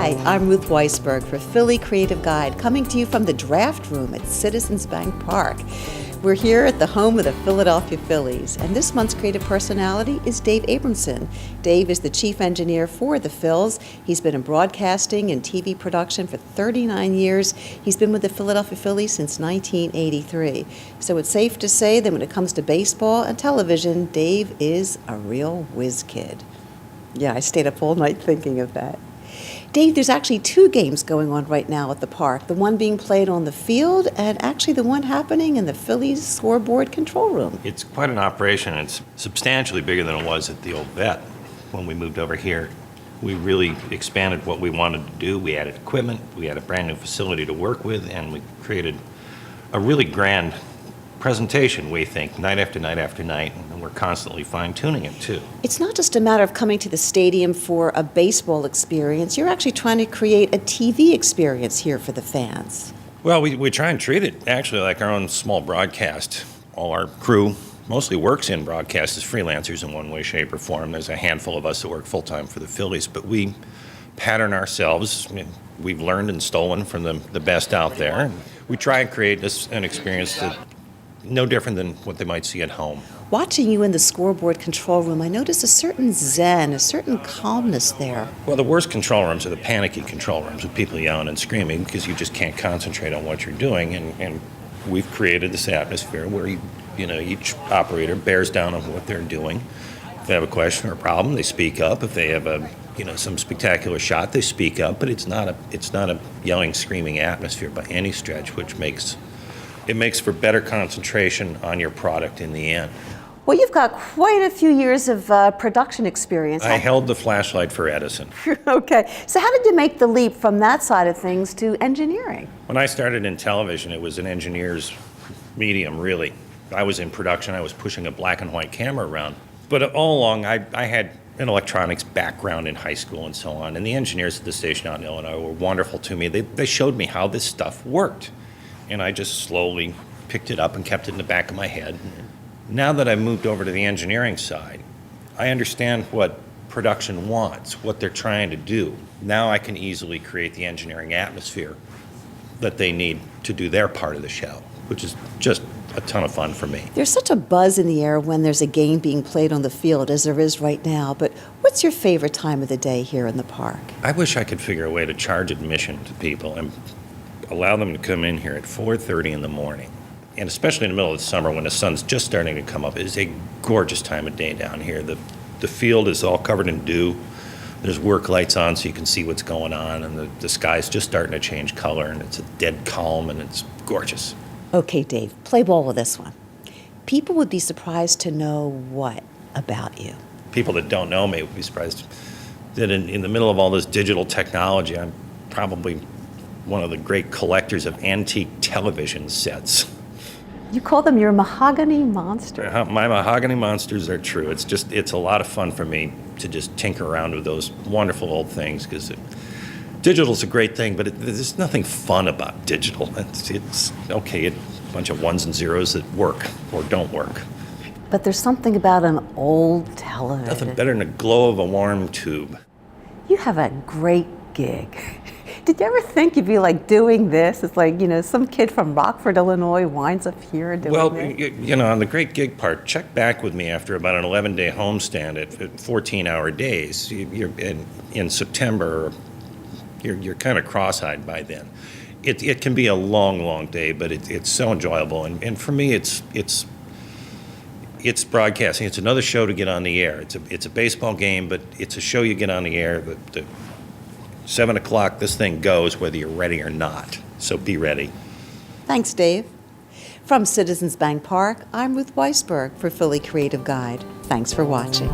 Hi, I'm Ruth Weisberg for Philly Creative Guide, coming to you from the draft room at Citizens Bank Park. We're here at the home of the Philadelphia Phillies, and this month's creative personality is Dave Abramson. Dave is the chief engineer for the Phils. He's been in broadcasting and TV production for 39 years. He's been with the Philadelphia Phillies since 1983. So it's safe to say that when it comes to baseball and television, Dave is a real whiz kid. Yeah, I stayed up all night thinking of that. Dave, there's actually two games going on right now at the park, the one being played on the field and actually the one happening in the Phillies scoreboard control room. It's quite an operation. It's substantially bigger than it was at the old vet when we moved over here. We really expanded what we wanted to do. We added equipment, we had a brand new facility to work with, and we created a really grand presentation, we think, night after night after night, and we're constantly fine-tuning it, too. It's not just a matter of coming to the stadium for a baseball experience. You're actually trying to create a TV experience here for the fans. Well, we try and treat it, actually, like our own small broadcast. All our crew mostly works in broadcast as freelancers in one way, shape, or form. There's a handful of us that work full-time for the Phillies, but we pattern ourselves. We've learned and stolen from the best out there. We try and create an experience that no different than what they might see at home. Watching you in the scoreboard control room, I noticed a certain zen, a certain calmness there. Well, the worst control rooms are the panicky control rooms with people yelling and screaming because you just can't concentrate on what you're doing. And we've created this atmosphere where each operator bears down on what they're doing. If they have a question or a problem, they speak up. If they have some spectacular shot, they speak up. But it's not a yelling, screaming atmosphere by any stretch, which makes for better concentration on your product in the end. Well, you've got quite a few years of production experience. I held the flashlight for Edison. Okay. So how did you make the leap from that side of things to engineering? When I started in television, it was an engineer's medium, really. I was in production. I was pushing a black and white camera around. But all along, I had an electronics background in high school and so on. And the engineers at the station out in Illinois were wonderful to me. They showed me how this stuff worked. And I just slowly picked it up and kept it in the back of my head. Now that I've moved over to the engineering side, I understand what production wants, what they're trying to do. Now I can easily create the engineering atmosphere that they need to do their part of the show, which is just a ton of fun for me. There's such a buzz in the air when there's a game being played on the field, as there is right now. But what's your favorite time of the day here in the park? I wish I could figure a way to charge admission to people and allow them to come in here at 4:30 in the morning. And especially in the middle of the summer when the sun's just starting to come up, it is a gorgeous time of day down here. The field is all covered in dew. There's work lights on so you can see what's going on, and the sky's just starting to change color, and it's a dead calm, and it's gorgeous. Okay, Dave, play ball with this one. People would be surprised to know what about you? People that don't know me would be surprised that in the middle of all this digital technology, I'm probably one of the great collectors of antique television sets. You call them your mahogany monster. My mahogany monsters are true. It's a lot of fun for me to just tinker around with those wonderful old things because digital's a great thing, but there's nothing fun about digital. It's okay, a bunch of ones and zeros that work or don't work. But there's something about an old television. Nothing better than the glow of a warm tube. You have a great gig. Did you ever think you'd be like doing this? It's like, some kid from Rockford, Illinois winds up here doing it. On the great gig part, check back with me after about an 11-day homestand at 14-hour days. You're in September, you're kind of cross-eyed by then. It can be a long, long day, but it's so enjoyable. And for me, it's broadcasting. It's another show to get on the air. It's a baseball game, but it's a show you get on the air. 7 o'clock, this thing goes whether you're ready or not. So be ready. Thanks, Dave. From Citizens Bank Park, I'm Ruth Weisberg for Philly Creative Guide. Thanks for watching.